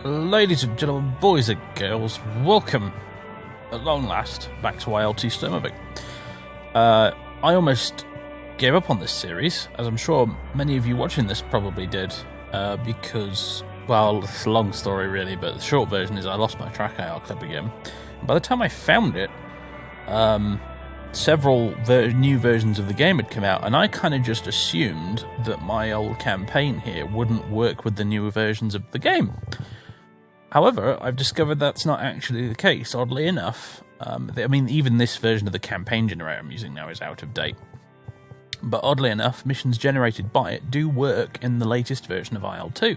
Ladies and gentlemen, boys and girls, welcome, at long last, back to IL-2 Snowmoving. I almost gave up on this series, as I'm sure many of you watching this probably did, because, well, it's a long story really, but the short version is I lost my TrackIR clip again. By the time I found it, several new versions of the game had come out, and I kind of just assumed that my old campaign here wouldn't work with the newer versions of the game. However, I've discovered that's not actually the case, oddly enough. I mean, even this version of the campaign generator I'm using now is out of date. But oddly enough, missions generated by it do work in the latest version of IL-2.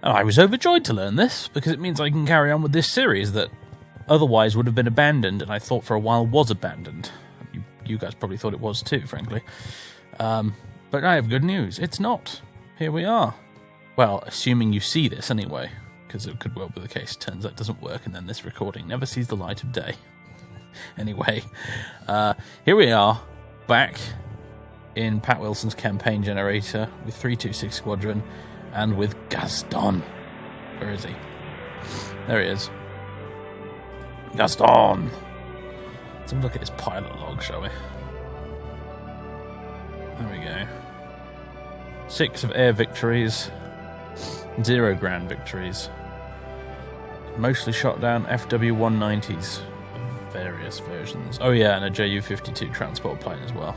And I was overjoyed to learn this, because it means I can carry on with this series that otherwise would have been abandoned, and I thought for a while was abandoned. You guys probably thought it was too, frankly. But I have good news. It's not. Here we are. Well, assuming you see this anyway, because it could well be the case. Turns out it doesn't work, and then this recording never sees the light of day. Anyway, here we are, back in Pat Wilson's campaign generator with 326 Squadron and with Gaston. Where is he? There he is. Gaston! Let's have a look at his pilot log, shall we? There we go. 6 of air victories, 0 ground victories. Mostly shot down FW-190s of various versions. Oh yeah, and a Ju-52 transport plane as well.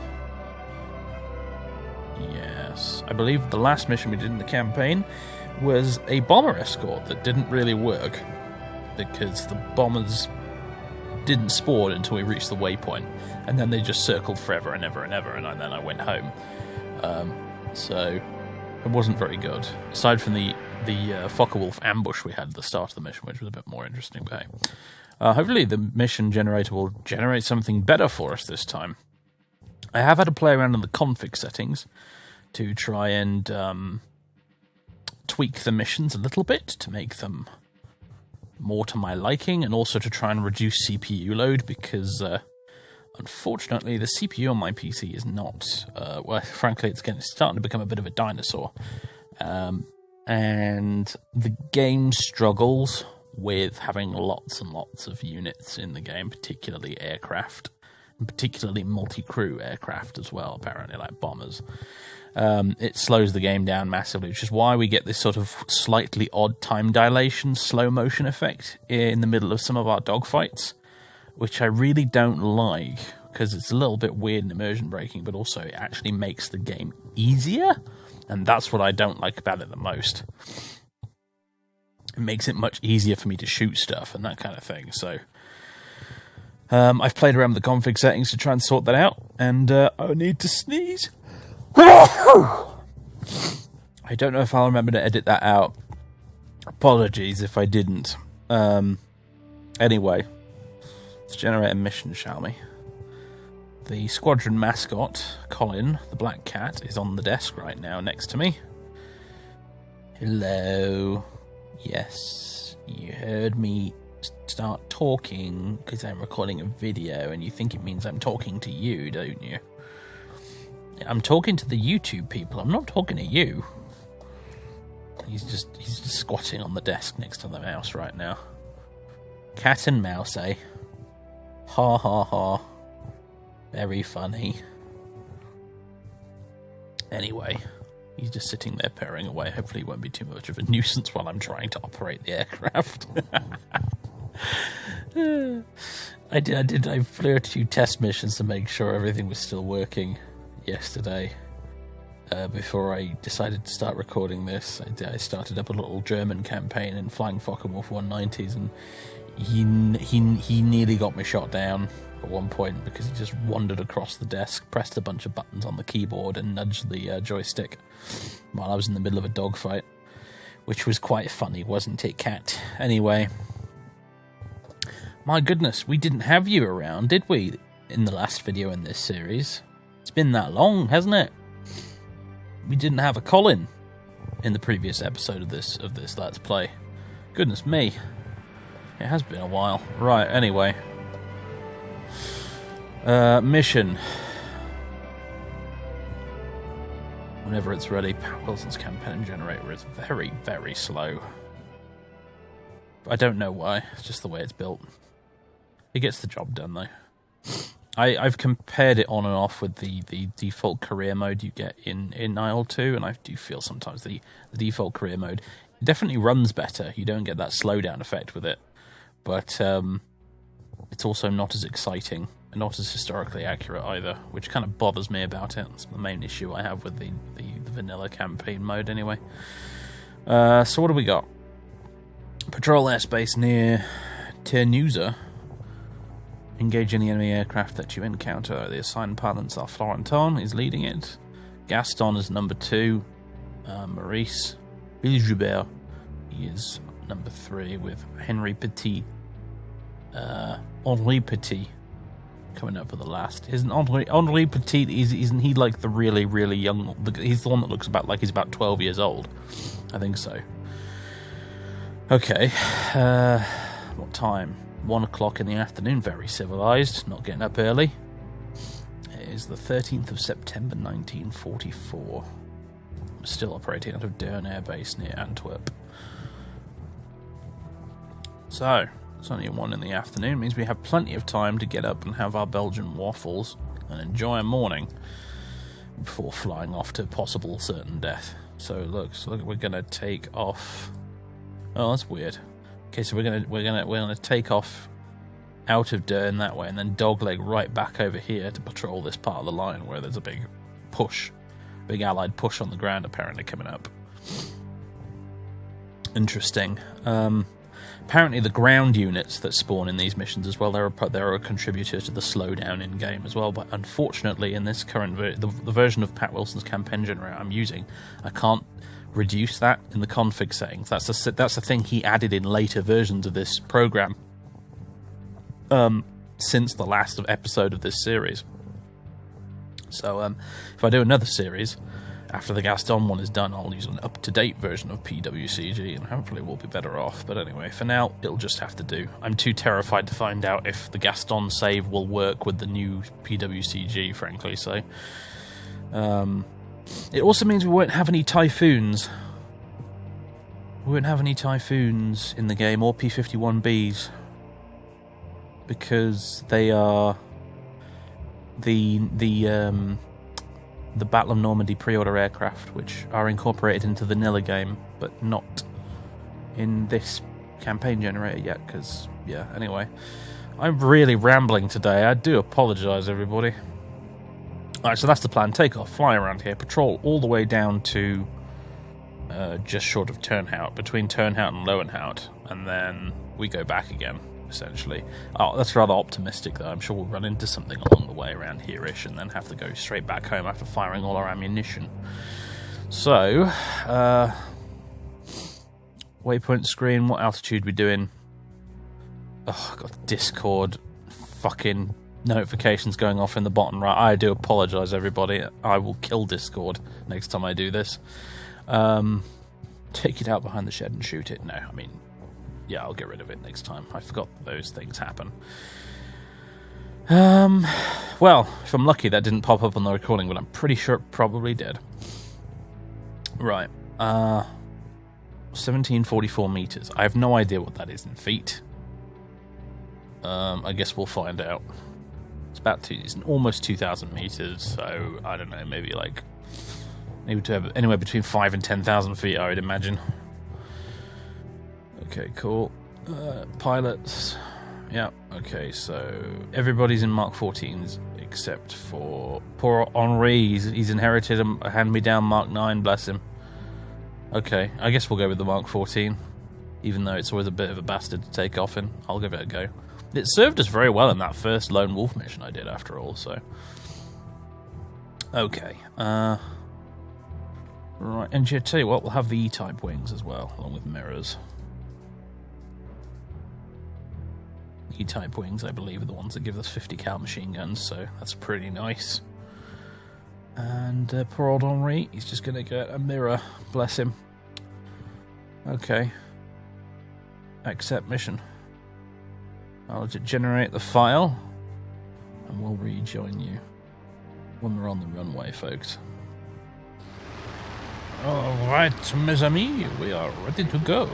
Yes. I believe the last mission we did in the campaign was a bomber escort that didn't really work because the bombers didn't spawn until we reached the waypoint, and then they just circled forever and ever and ever, and then I went home. So it wasn't very good. Aside from the Focke-Wulf ambush we had at the start of the mission, which was a bit more interesting, but hey. Hopefully the mission generator will generate something better for us this time. I have had to play around in the config settings to try and tweak the missions a little bit to make them more to my liking, and also to try and reduce CPU load, because unfortunately the CPU on my PC is not, well, frankly it's starting to become a bit of a dinosaur, and the game struggles with having lots and lots of units in the game, particularly aircraft, and particularly multi-crew aircraft as well, apparently, like bombers. It slows the game down massively, which is why we get this sort of slightly odd time dilation, slow motion effect in the middle of some of our dogfights, which I really don't like, because it's a little bit weird and immersion breaking, but also it actually makes the game easier, and that's what I don't like about it the most. It makes it much easier for me to shoot stuff and that kind of thing, so I've played around with the config settings to try and sort that out, and I need to sneeze. I don't know if I'll remember to edit that out. Apologies if I didn't. Anyway, let's generate a mission, shall we? The squadron mascot, Colin, the black cat, is on the desk right now next to me. Hello. Yes, you heard me start talking because I'm recording a video, and you think it means I'm talking to you, don't you? I'm talking to the YouTube people. I'm not talking to you. He's just squatting on the desk next to the mouse right now. Cat and mouse, eh? Ha ha ha. Very funny. Anyway, he's just sitting there purring away. Hopefully he won't be too much of a nuisance while I'm trying to operate the aircraft. I flew a few test missions to make sure everything was still working yesterday, before I decided to start recording this. I started up a little German campaign in flying Focke-Wulf 190s, and he nearly got me shot down at one point because he just wandered across the desk, pressed a bunch of buttons on the keyboard, and nudged the joystick while I was in the middle of a dogfight, which was quite funny, wasn't it, Cat? Anyway, my goodness, we didn't have you around, did we, in the last video in this series? It's been that long, hasn't it? We didn't have a Colin in the previous episode of this Let's Play. Goodness me. It has been a while. Right, anyway. Mission. Whenever it's ready, Pat Wilson's campaign generator is very, very slow. I don't know why. It's just the way it's built. It gets the job done, though. I've compared it on and off with the default career mode you get in IL-2, and I do feel sometimes the default career mode definitely runs better. You don't get that slowdown effect with it, but it's also not as exciting and not as historically accurate either, which kind of bothers me about it. It's the main issue I have with the vanilla campaign mode anyway. So what do we got? Patrol airspace near Ternusa. Engage any enemy aircraft that you encounter. The assigned pilots are Florentin is leading it. Gaston is number 2. Maurice Biljoubert, he is number 3 with Henri Petit. Henri Petit coming up for the last. Isn't Henri Petit? Isn't he like the really, really young? He's the one that looks about like he's about 12 years old. I think so. Okay. What time? 1 o'clock in the afternoon. Very civilized. Not getting up early. It is the 13th of September, 1944. I'm still operating out of Deurne Air Base near Antwerp. So, it's only 1 in the afternoon. It means we have plenty of time to get up and have our Belgian waffles and enjoy a morning before flying off to possible certain death. So look, we're gonna take off. Oh, that's weird. Okay, so we're gonna take off out of Deurne that way, and then dogleg right back over here to patrol this part of the line where there's a big Allied push on the ground apparently coming up. Interesting. Apparently the ground units that spawn in these missions as well, they're a contributor to the slowdown in game as well. But unfortunately, in this current the version of Pat Wilson's campaign generator I'm using, I can't reduce that in the config settings. That's the thing he added in later versions of this program. Since the last episode of this series. So if I do another series after the Gaston one is done, I'll use an up-to-date version of PWCG, and hopefully we'll be better off. But anyway, for now, it'll just have to do. I'm too terrified to find out if the Gaston save will work with the new PWCG, frankly, so... it also means we won't have any Typhoons. We won't have any Typhoons in the game, or P-51Bs, because they are the Battle of Normandy pre-order aircraft, which are incorporated into the vanilla game, but not in this campaign generator yet, because, yeah, anyway. I'm really rambling today. I do apologise, everybody. Alright, so that's the plan. Take off, fly around here, patrol all the way down to just short of Turnhout, between Turnhout and Lowenhout, and then we go back again, essentially. Oh, that's rather optimistic, though. I'm sure we'll run into something along the way around here-ish, and then have to go straight back home after firing all our ammunition. So, waypoint screen, what altitude we doing? Oh, I've got Discord fucking notifications going off in the bottom right. I do apologise, everybody. I will kill Discord next time I do this. Take it out behind the shed and shoot it. No, I mean, yeah, I'll get rid of it next time. I forgot those things happen. Well, if I'm lucky, that didn't pop up on the recording, but I'm pretty sure it probably did. Right. 1744 meters. I have no idea what that is in feet. I guess we'll find out. It's almost 2,000 meters, so I don't know, maybe to have anywhere between 5 and 10,000 feet, I would imagine. Okay, cool. Pilots. Yeah, okay, so everybody's in Mark 14s except for poor Henri. He's inherited a hand-me-down Mark 9, bless him. Okay, I guess we'll go with the Mark 14, even though it's always a bit of a bastard to take off in. I'll give it a go. It served us very well in that first Lone Wolf mission I did, after all, so... Okay, right, and I tell you what, we'll have the E-type wings as well, along with mirrors. E-type wings, I believe, are the ones that give us 50 cal machine guns, so that's pretty nice. And poor old Henri, he's just going to get a mirror, bless him. Okay. Accept mission. I'll generate the file, and we'll rejoin you when we're on the runway, folks. Alright, mes amis, we are ready to go.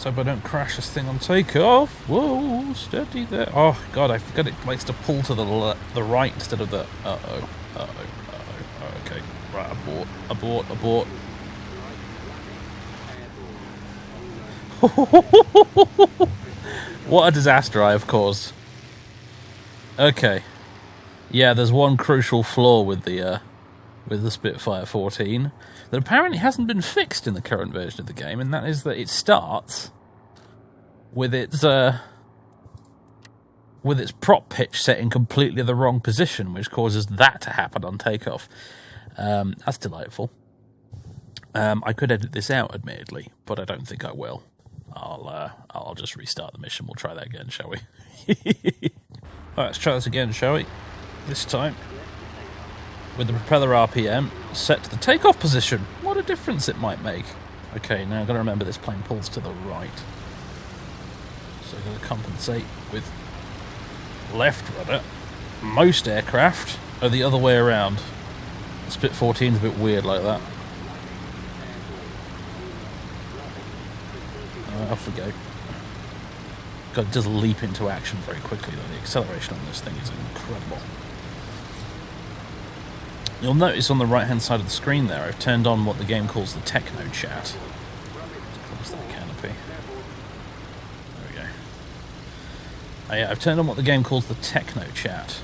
Let's hope I don't crash this thing on takeoff. Whoa, steady there. Oh, God, I forgot it likes to pull to the right instead of the... Uh-oh. Okay, right, abort. What a disaster I have caused. Okay. Yeah, there's one crucial flaw with the Spitfire 14 that apparently hasn't been fixed in the current version of the game, and that is that it starts with its prop pitch set in completely the wrong position, which causes that to happen on takeoff. That's delightful. I could edit this out, admittedly, but I don't think I will. I'll just restart the mission. We'll try that again, shall we? Alright, let's try this again, shall we? This time, with the propeller RPM set to the takeoff position. What a difference it might make. Okay, now I've got to remember this plane pulls to the right. So I've got to compensate with left rudder. Most aircraft are the other way around. The Spit 14's a bit weird like that. Off we go. God, it does leap into action very quickly though. The acceleration on this thing is incredible. You'll notice on the right hand side of the screen there, I've turned on what the game calls the techno chat. Let's close that canopy. There we go. Yeah, I've turned on what the game calls the techno chat.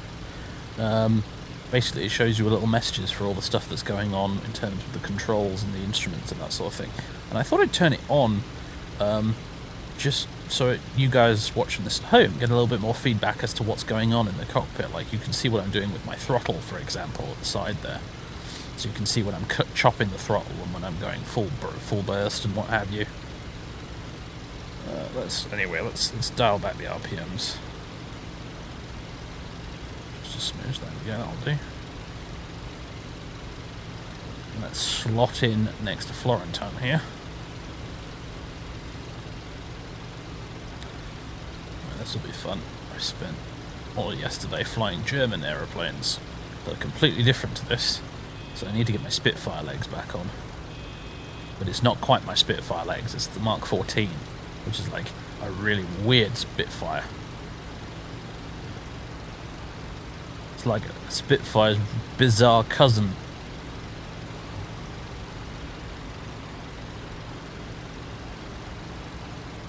Basically it shows you little messages for all the stuff that's going on in terms of the controls and the instruments and that sort of thing. And I thought I'd turn it on just so you guys watching this at home get a little bit more feedback as to what's going on in the cockpit. Like, you can see what I'm doing with my throttle, for example, at the side there. So you can see when I'm chopping the throttle and when I'm going full burst and what have you. Let's dial back the RPMs. Just a smidge, there we go, that'll do. And let's slot in next to Florentine here. This will be fun. I spent all yesterday flying German aeroplanes that are completely different to this, so I need to get my Spitfire legs back on. But it's not quite my Spitfire legs, it's the Mark 14, which is like a really weird Spitfire. It's like a Spitfire's bizarre cousin.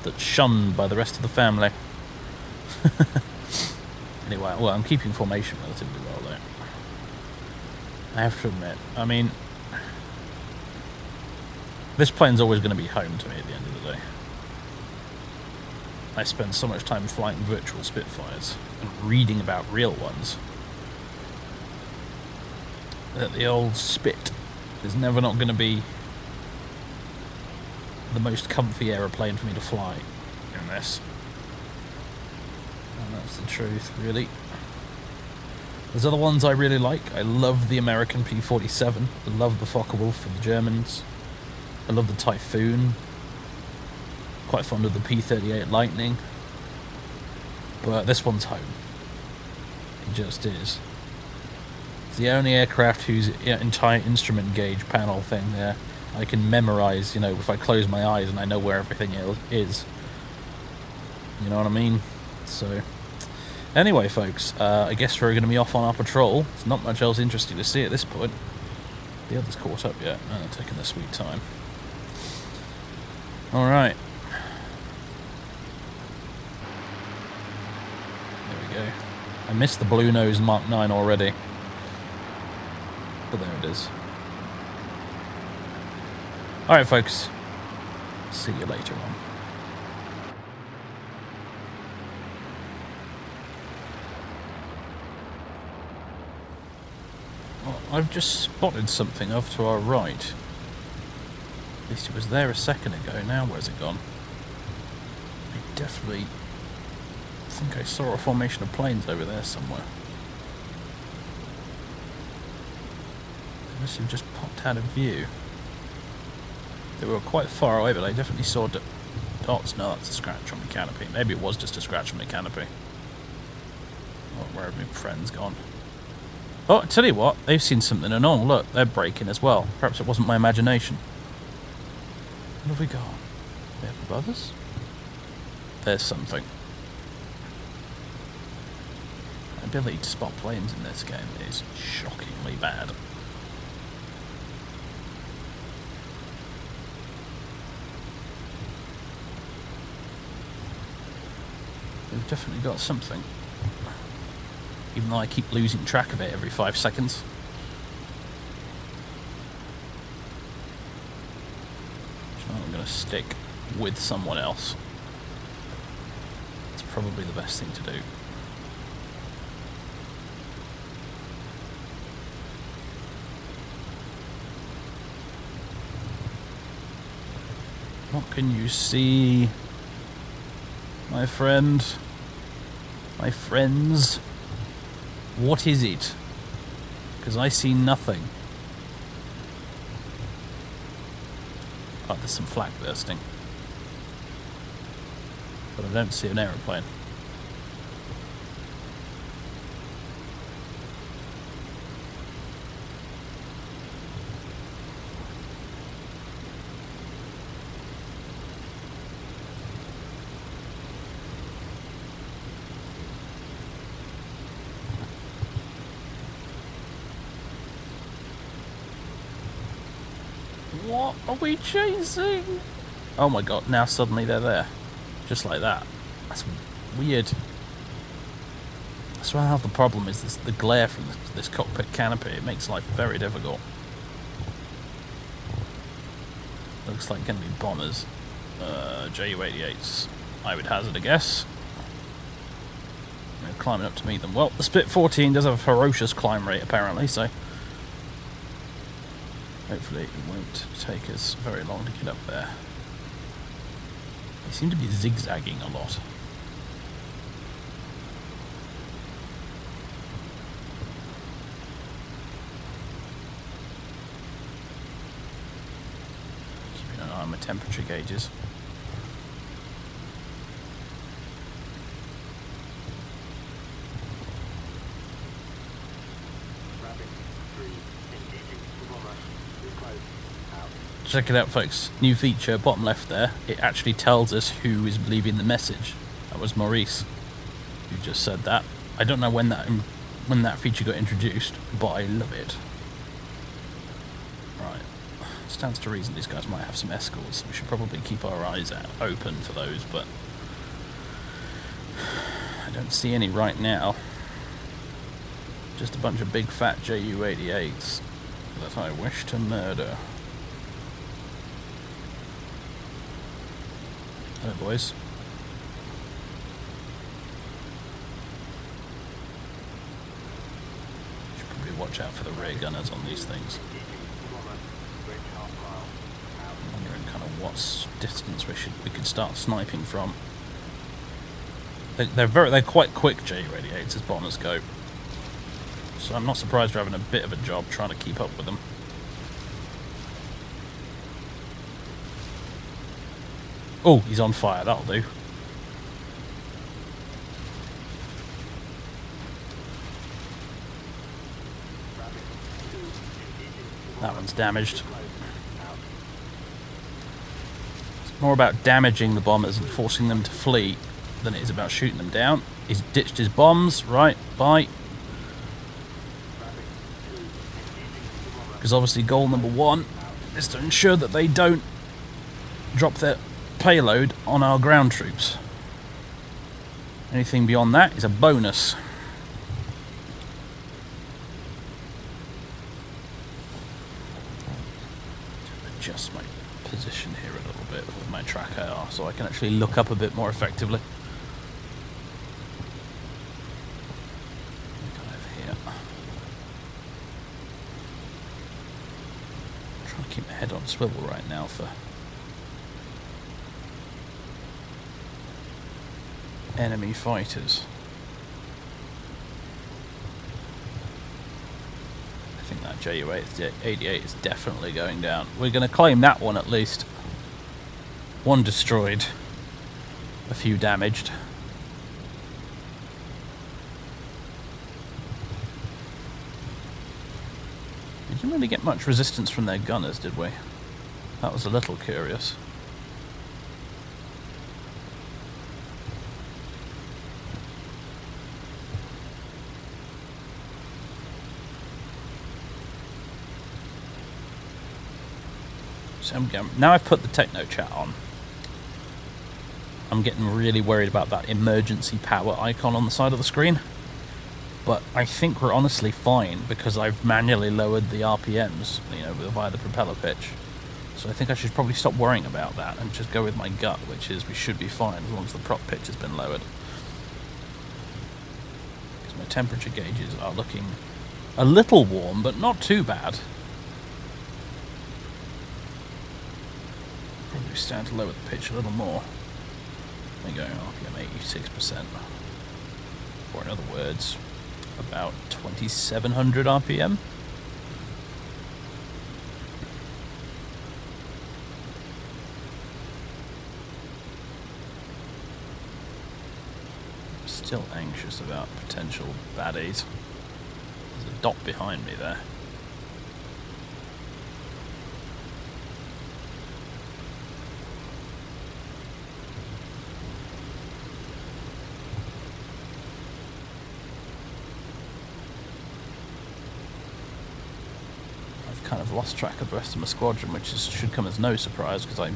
That's shunned by the rest of the family. Anyway, well, I'm keeping formation relatively well though. I have to admit, I mean, this plane's always going to be home to me at the end of the day. I spend so much time flying virtual Spitfires and reading about real ones that the old Spit is never not going to be the most comfy aeroplane for me to fly in this. And that's the truth, really. There's other ones I really like. I love the American P-47. I love the Focke-Wulf for the Germans. I love the Typhoon. Quite fond of the P-38 Lightning. But this one's home. It just is. It's the only aircraft whose entire instrument gauge panel thing there I can memorize, you know, if I close my eyes and I know where everything is. You know what I mean? So, anyway, folks, I guess we're going to be off on our patrol. There's not much else interesting to see at this point. The others caught up yet. Oh, they're taking their sweet time. Alright. There we go. I missed the Blue Nose Mark 9 already. But there it is. Alright, folks. See you later on. Well, I've just spotted something off to our right. At least it was there a second ago. Now where's it gone? I definitely think I saw a formation of planes over there somewhere. They must have just popped out of view. They were quite far away, but I definitely saw dots. No, that's a scratch on the canopy. Maybe it was just a scratch on the canopy. Oh, where have my friends gone? Oh, I tell you what, they've seen something and oh, look, they're braking as well. Perhaps it wasn't my imagination. What have we got? We have above us? there's something. My ability to spot planes in this game is shockingly bad. We've definitely got something. Even though I keep losing track of it every 5 seconds. So I'm going to stick with someone else. It's probably the best thing to do. What can you see, my friend? My friends? What is it? Because I see nothing. Oh, there's some flak bursting. But I don't see an aeroplane. What are we chasing? Oh my god, now suddenly they're there. Just like that. That's weird. That's why half the problem is the glare from this cockpit canopy. It makes life very difficult. Looks like going to be bombers. Ju-88s, I would hazard a guess. They're climbing up to meet them. Well, the Spit 14 does have a ferocious climb rate apparently, so hopefully it won't take us very long to get up there. They seem to be zigzagging a lot. Keeping an eye on my temperature gauges. Check it out, folks. New feature, bottom left there. It actually tells us who is leaving the message. That was Maurice who just said that. I don't know when that feature got introduced, but I love it. Right. Stands to reason these guys might have some escorts. We should probably keep our eyes open for those, but I don't see any right now. Just a bunch of big fat Ju-88s that I wish to murder. Hello, boys. Should probably watch out for the rear gunners on these things. I'm wondering kind of what distance we could start sniping from. They're quite quick Ju-88s as bombers go, so I'm not surprised we're having a bit of a job trying to keep up with them. Oh, he's on fire, that'll do. That one's damaged. It's more about damaging the bombers and forcing them to flee than it is about shooting them down. He's ditched his bombs, right, bye. Because obviously goal number one is to ensure that they don't drop their payload on our ground troops. Anything beyond that is a bonus. Adjust my position here a little bit with my TrackIR so I can actually look up a bit more effectively. Go over here. I'm trying to keep my head on swivel right now for enemy fighters. I think that Ju-88 is definitely going down. We're going to claim that one at least. One destroyed. A few damaged. We didn't really get much resistance from their gunners, did we? That was a little curious. So now I've put the techno chat on. I'm getting really worried about that emergency power icon on the side of the screen. But I think we're honestly fine because I've manually lowered the RPMs, via the propeller pitch. So I think I should probably stop worrying about that and just go with my gut, which is we should be fine as long as the prop pitch has been lowered. Because my temperature gauges are looking a little warm, but not too bad. Probably stand to lower the pitch a little more. There you go, RPM 86%. Or in other words, about 2700 RPM. Still anxious about potential baddies. There's a dot behind me there. I've kind of lost track of the rest of my squadron, which should come as no surprise because I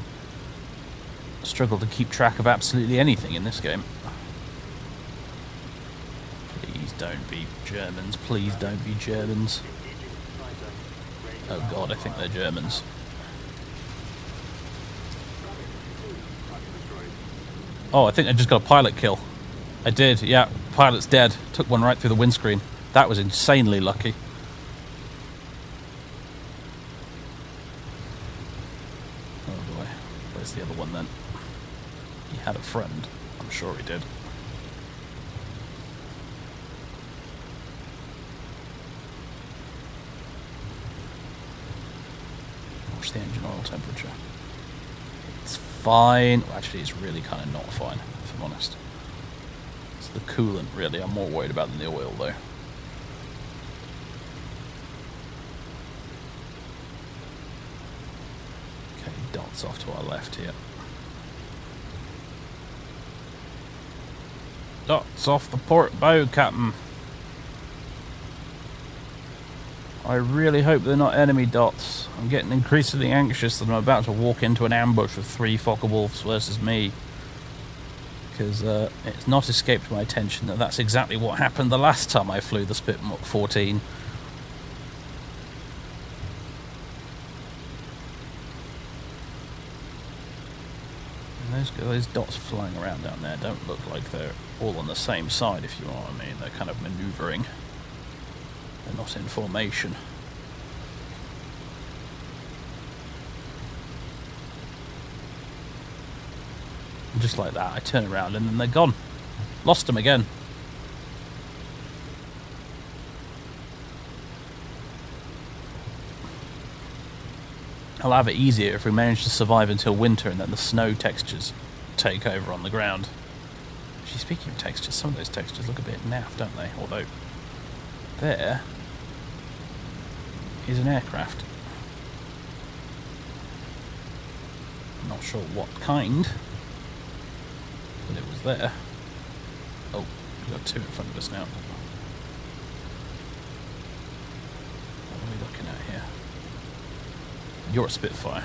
struggle to keep track of absolutely anything in this game. Don't be Germans, please don't be Germans. Oh god, I think they're Germans. Oh, I think I just got a pilot kill. I did, yeah, pilot's dead. Took one right through the windscreen. That was insanely lucky. Oh boy, where's the other one then? He had a friend, I'm sure he did. The engine oil temperature. It's fine. Well, actually, it's really kind of not fine, if I'm honest. It's the coolant, really, I'm more worried about than the oil, though. Okay, dots off to our left here. Dots off the port bow, Captain. I really hope they're not enemy dots. I'm getting increasingly anxious that I'm about to walk into an ambush of 3 Focke-Wulfs versus me. Because it's not escaped my attention that that's exactly what happened the last time I flew the Spit 14. And those dots flying around down there don't look like they're all on the same side, if you know what I mean. They're kind of manoeuvring. They're not in formation. And just like that, I turn around and then they're gone. Lost them again. I'll have it easier if we manage to survive until winter and then the snow textures take over on the ground. Actually, speaking of textures, some of those textures look a bit naff, don't they? Although, there is an aircraft. I'm not sure what kind, but it was there. Oh, we've got 2 in front of us now. What are we looking at here? You're a Spitfire.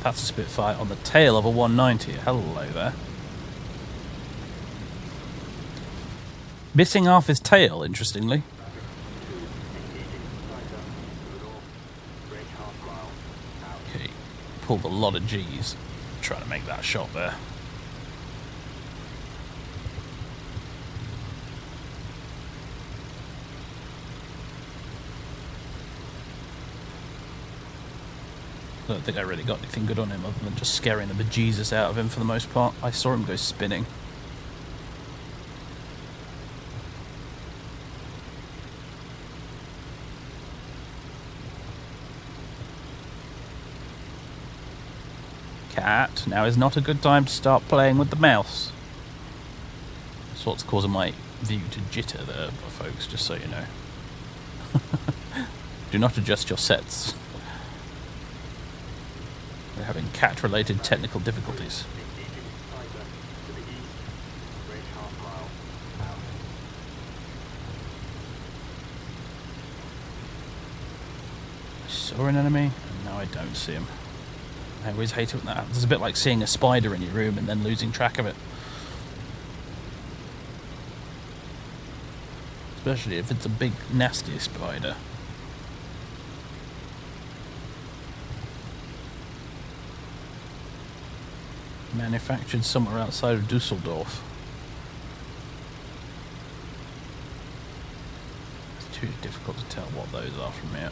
That's a Spitfire on the tail of a 190. Hello there. Missing half his tail, interestingly. Okay, pulled a lot of G's trying to make that shot there. I don't think I really got anything good on him other than just scaring the bejesus out of him for the most part. I saw him go spinning. Cat, now is not a good time to start playing with the mouse. That's what's causing my view to jitter there, folks, just so you know. Do not adjust your sets. We're having cat-related technical difficulties. I saw an enemy, and now I I don't see him. I always hate it when that happens. It's a bit like seeing a spider in your room and then losing track of it. Especially if it's a big, nasty spider. Manufactured somewhere outside of Dusseldorf. It's too difficult to tell what those are from here.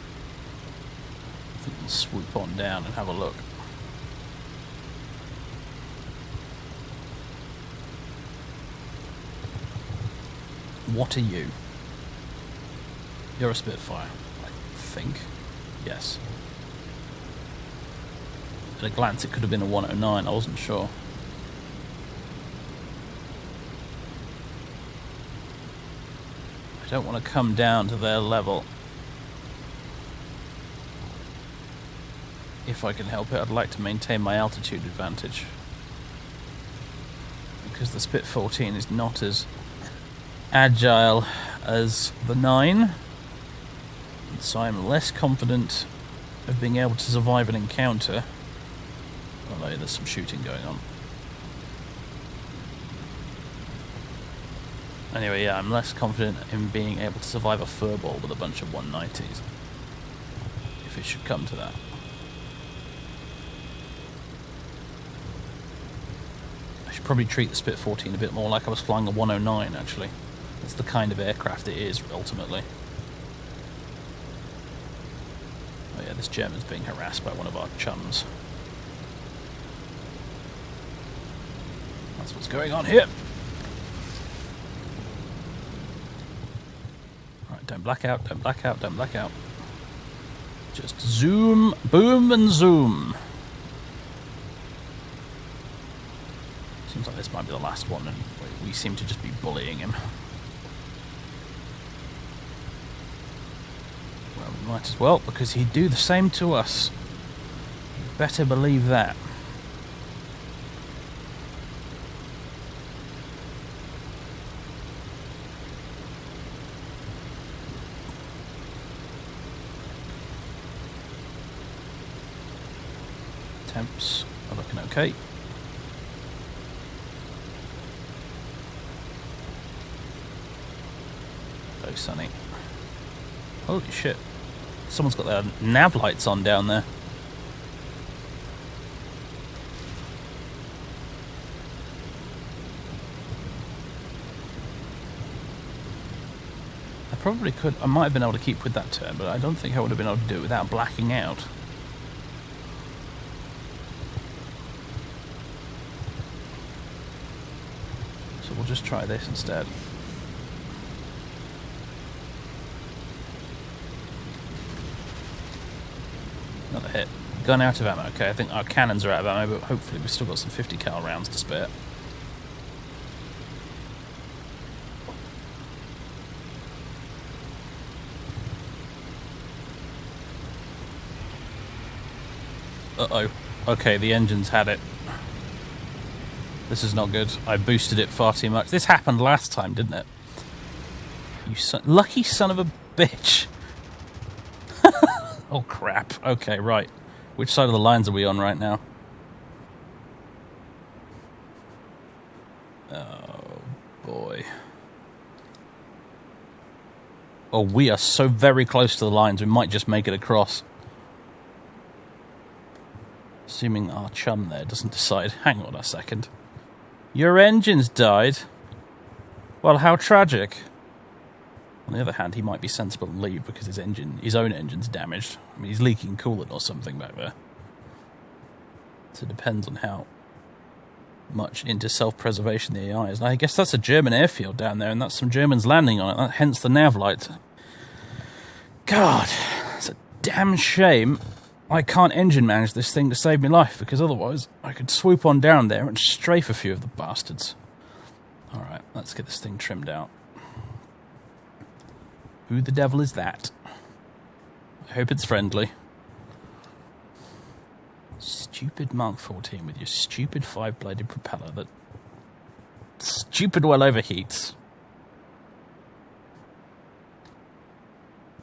I think we'll swoop on down and have a look. What are you? You're a Spitfire, I think. Yes. At a glance, it could have been a 109. I wasn't sure. I don't want to come down to their level. If I can help it, I'd like to maintain my altitude advantage. Because the Spit 14 is not as agile as the 9. So I'm less confident of being able to survive an encounter. Although there's some shooting going on. Anyway, yeah, I'm less confident in being able to survive a furball with a bunch of 190s. If it should come to that. I should probably treat the Spit 14 a bit more like I was flying a 109, actually. That's the kind of aircraft it is, ultimately. Oh yeah, this German's being harassed by one of our chums. That's what's going on here. Alright, don't black out, don't black out, don't black out. Just zoom, boom and zoom. Seems like this might be the last one, and we seem to just be bullying him. Well, we might as well, because he'd do the same to us. You better believe that. Temps are looking okay. Hello, Sonny. Holy shit. Someone's got their nav lights on down there. I probably could. I might have been able to keep with that turn, but I don't think I would have been able to do it without blacking out. So we'll just try this instead. Another hit. Gun out of ammo. Okay, I think our cannons are out of ammo, but hopefully we've still got some 50 cal rounds to spare. Uh-oh. Okay, the engine's had it. This is not good. I boosted it far too much. This happened last time, didn't it? You lucky son of a bitch. Oh, crap. Okay, right. Which side of the lines are we on right now? Oh, boy. Oh, we are so very close to the lines, we might just make it across. Assuming our chum there doesn't decide. Hang on a second. Your engine's died? Well, how tragic. On the other hand, he might be sensible and leave because his own engine's damaged. I mean, he's leaking coolant or something back there. So it depends on how much into self-preservation the AI is. And I guess that's a German airfield down there, and that's some Germans landing on it. Hence the nav lights. God, it's a damn shame I can't engine manage this thing to save me life, because otherwise I could swoop on down there and strafe a few of the bastards. Alright, let's get this thing trimmed out. Who the devil is that? I hope it's friendly. Stupid Mark 14 with your stupid 5-bladed propeller that stupid well overheats.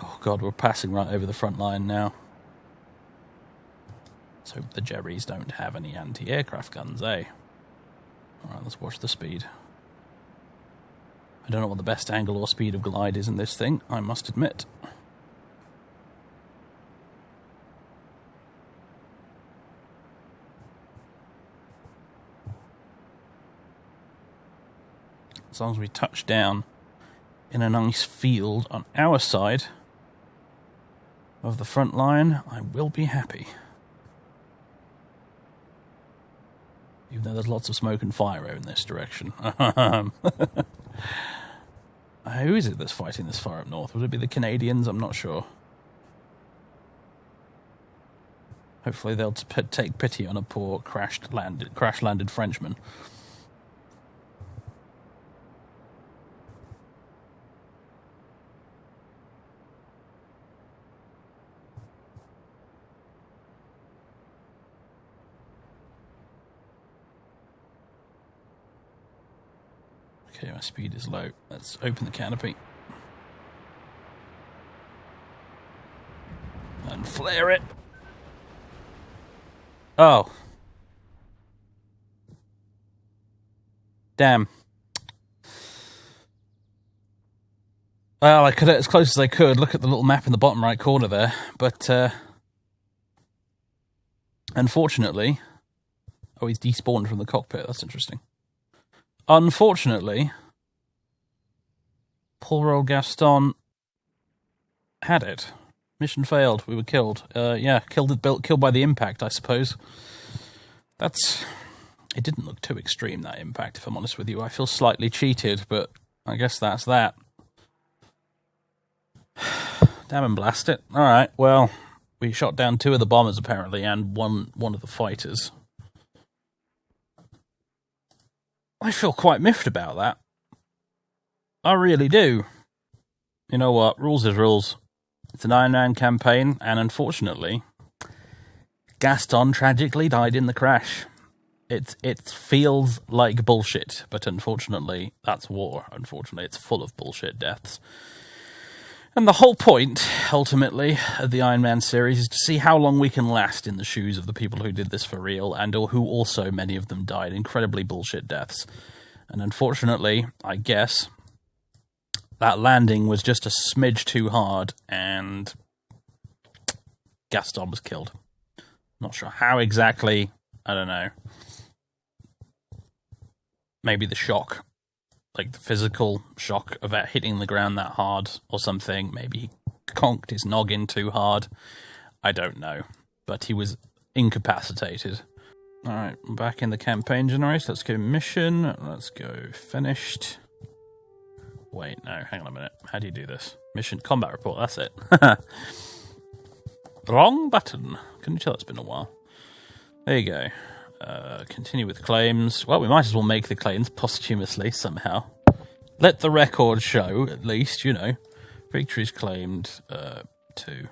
Oh god, we're passing right over the front line now. Let's hope the Jerrys don't have any anti-aircraft guns, eh? Alright, let's watch the speed. I don't know what the best angle or speed of glide is in this thing, I must admit. As long as we touch down in a nice field on our side of the front line, I will be happy. Even though there's lots of smoke and fire in this direction. Who is it that's fighting this far up north? Would it be the Canadians? I'm not sure. Hopefully they'll take pity on a poor crash-landed Frenchman. Okay, my speed is low. Let's open the canopy. And flare it. Oh. Damn. Well, I could, as close as I could, look at the little map in the bottom right corner there, but unfortunately... Oh, he's despawned from the cockpit. That's interesting. Unfortunately, poor old Gaston had it. Mission failed. We were killed. Yeah, killed by the impact, I suppose. It didn't look too extreme, that impact, if I'm honest with you. I feel slightly cheated, but I guess that's that. Damn and blast it. Alright, well, we shot down 2 of the bombers, apparently, and one of the fighters. I feel quite miffed about that. I really do. You know what? Rules is rules. It's an Ironman campaign, and unfortunately, Gaston tragically died in the crash. It feels like bullshit, but unfortunately, that's war. Unfortunately, it's full of bullshit deaths. And the whole point, ultimately, of the Ironman series is to see how long we can last in the shoes of the people who did this for real, and or who also, many of them, died incredibly bullshit deaths. And unfortunately, I guess, that landing was just a smidge too hard, and Gaston was killed. Not sure how exactly, I don't know. Maybe the shock. Like the physical shock of it hitting the ground that hard or something. Maybe he conked his noggin too hard. I don't know. But he was incapacitated. Alright, back in the campaign generator. Let's go mission. Let's go finished. Wait, no, hang on a minute. How do you do this? Mission combat report, that's it. Wrong button. Can you tell it's been a while? There you go. Continue with claims. Well, we might as well make the claims posthumously somehow. Let the record show, at least, you know. Victories claimed 2.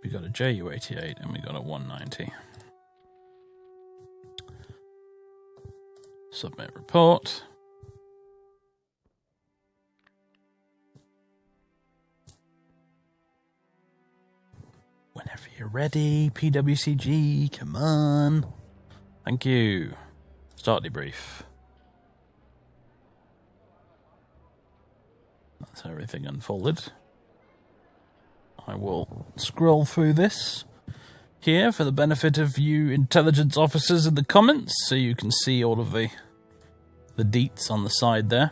We got a JU-88 and we got a 190. Submit report. Whenever you're ready, PWCG, come on. Thank you. Start debrief. That's how everything unfolded. I will scroll through this here for the benefit of you intelligence officers in the comments, so you can see all of the deets on the side there.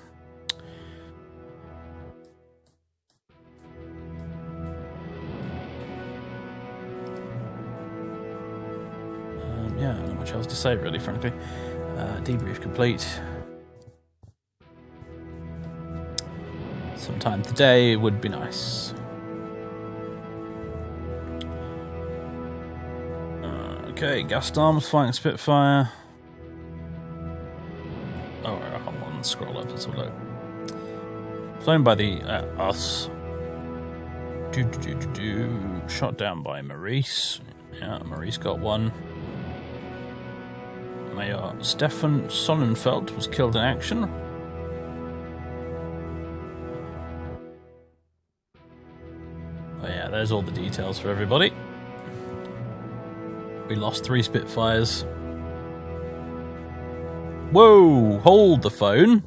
Yeah, not much else to say, really, frankly. Debrief complete. Sometime today would be nice. Okay, Gaston was flying Spitfire. Oh, hold on, scroll up, let's have a look. Flown by the us. Shot down by Maurice. Yeah, Maurice got one. Mayor Stefan Sonnenfeld was killed in action. Oh yeah, there's all the details for everybody. We lost 3 Spitfires. Whoa, hold the phone.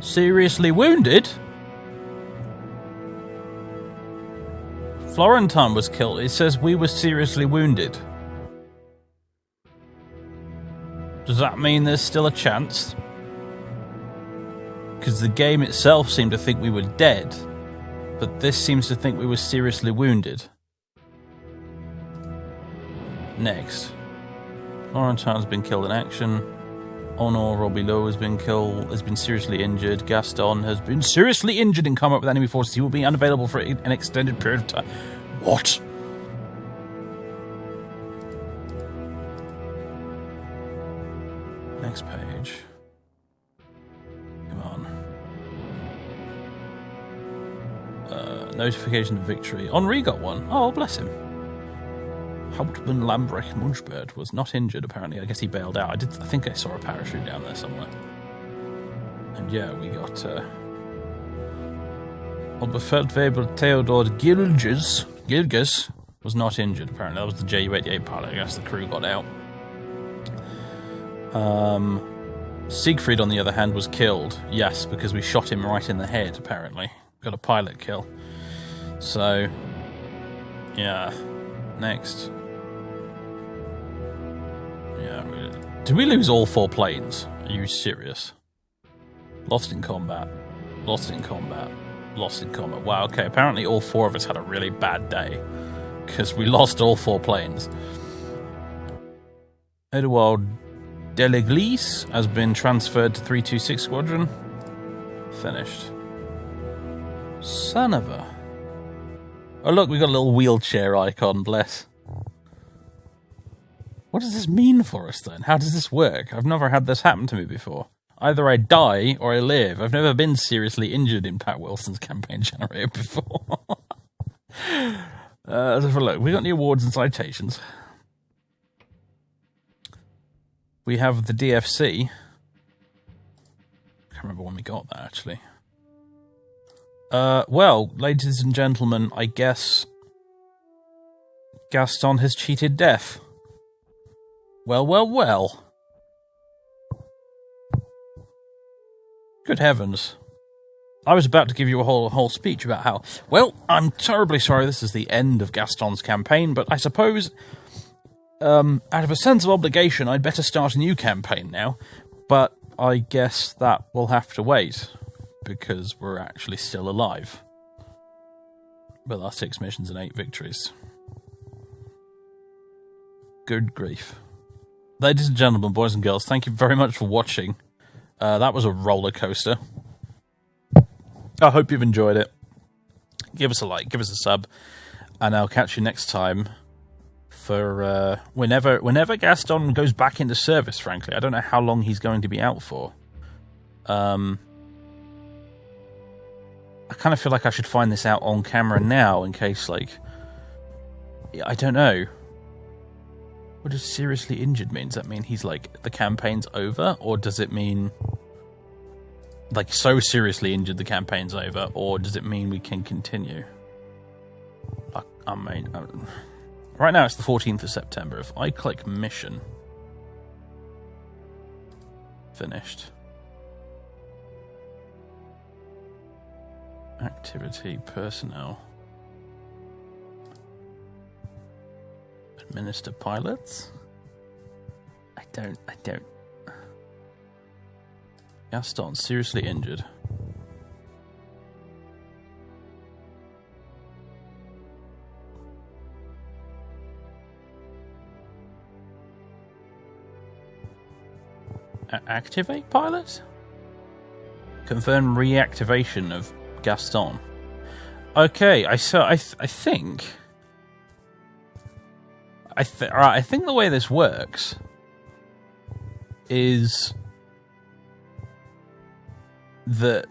Seriously wounded? Florentine was killed. It says we were seriously wounded. Does that mean there's still a chance? Because the game itself seemed to think we were dead, but this seems to think we were seriously wounded. Next. Florentine's been killed in action. Honor Robilot has been seriously injured. Gaston has been seriously injured in combat with enemy forces. He will be unavailable for an extended period of time. What? Next page. Come on. Notification of victory. Henri got one. Oh, bless him. Hauptmann Lambrecht Munchbert was not injured, apparently. I guess he bailed out. I think I saw a parachute down there somewhere. And yeah, we got Oberfeldwebel Theodor Gilges was not injured, apparently. That was the Ju-88 pilot. I guess the crew got out. Siegfried, on the other hand, was killed. Yes, because we shot him right in the head, apparently. Got a pilot kill. So, yeah. Next. Yeah. Did we lose all 4 planes? Are you serious? Lost in combat. Lost in combat. Lost in combat. Wow, okay. Apparently all 4 of us had a really bad day. Because we lost all 4 planes. Edouard Deleglise has been transferred to 326 Squadron. Finished. Son of a... Oh look, we got a little wheelchair icon, bless. What does this mean for us then? How does this work? I've never had this happen to me before. Either I die or I live. I've never been seriously injured in Pat Wilson's campaign generator before. Let's have a look. We got any awards and citations? We have the DFC. I can't remember when we got that, actually. Well, ladies and gentlemen, I guess Gaston has cheated death. Well, well, well. Good heavens. I was about to give you a whole speech about how, well, I'm terribly sorry this is the end of Gaston's campaign, but I suppose, out of a sense of obligation, I'd better start a new campaign now. But I guess that will have to wait, because we're actually still alive. With our 6 missions and 8 victories. Good grief. Ladies and gentlemen, boys and girls, thank you very much for watching. That was a roller coaster. I hope you've enjoyed it. Give us a like, give us a sub, and I'll catch you next time for whenever Gaston goes back into service, frankly. I don't know how long he's going to be out for. I kind of feel like I should find this out on camera now in case, like... I don't know. What does seriously injured mean? Does that mean he's, like, the campaign's over? Or does it mean, like, so seriously injured the campaign's over? Or does it mean we can continue? I mean... right now it's the 14th of September. If I click mission... Finished. Activity, personnel. Administer pilots? I don't. Gaston, seriously injured. Activate pilot? Confirm reactivation of Gaston. Okay, I think the way this works is that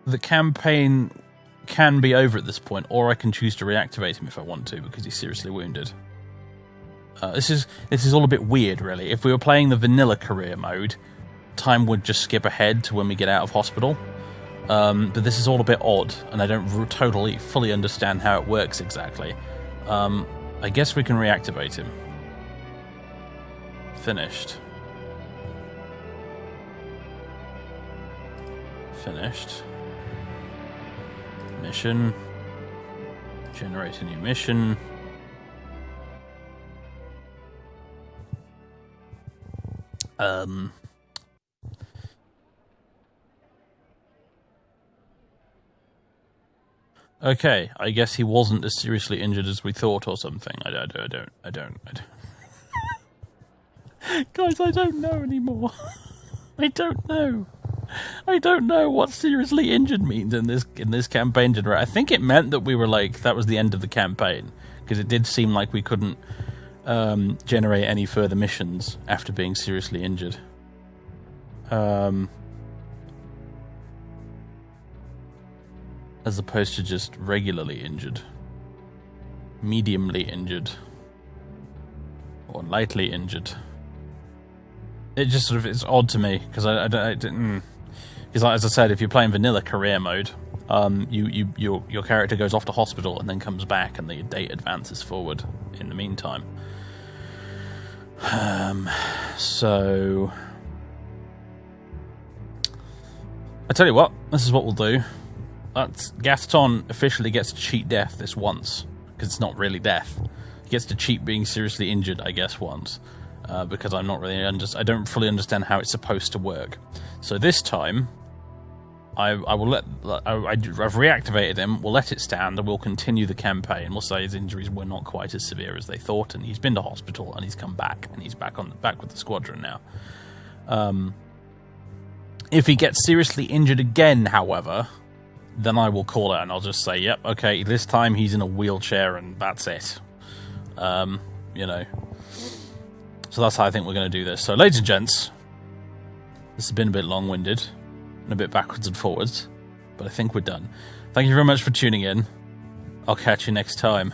the campaign can be over at this point, or I can choose to reactivate him if I want to, because he's seriously wounded. This is all a bit weird, really. If we were playing the vanilla career mode, time would just skip ahead to when we get out of hospital. But this is all a bit odd, and I don't fully understand how it works exactly. I guess we can reactivate him. Finished. Finished. Mission. Generate a new mission. Okay, I guess he wasn't as seriously injured as we thought or something. I don't. Guys, I don't know anymore. I don't know. I don't know what seriously injured means in this campaign generator. I think it meant that we were like, that was the end of the campaign, because it did seem like we couldn't generate any further missions after being seriously injured. As opposed to just regularly injured, mediumly injured, or lightly injured. It just sort of, it's odd to me, because I didn't. Because as I said, if you're playing vanilla career mode, your character goes off to hospital and then comes back, and the date advances forward in the meantime. So I tell you what, this is what we'll do. Gaston officially gets to cheat death this once, because it's not really death. He gets to cheat being seriously injured, I guess, once, because I'm not really I don't fully understand how it's supposed to work. So this time, I've reactivated him. We'll let it stand, and we'll continue the campaign. We'll say his injuries were not quite as severe as they thought, and he's been to hospital, and he's come back, and he's back with the squadron now. If he gets seriously injured again, however, then I will call it, and I'll just say, yep, okay, this time he's in a wheelchair, and that's it. You know. So that's how I think we're going to do this. So, ladies and gents, this has been a bit long-winded, and a bit backwards and forwards, but I think we're done. Thank you very much for tuning in. I'll catch you next time.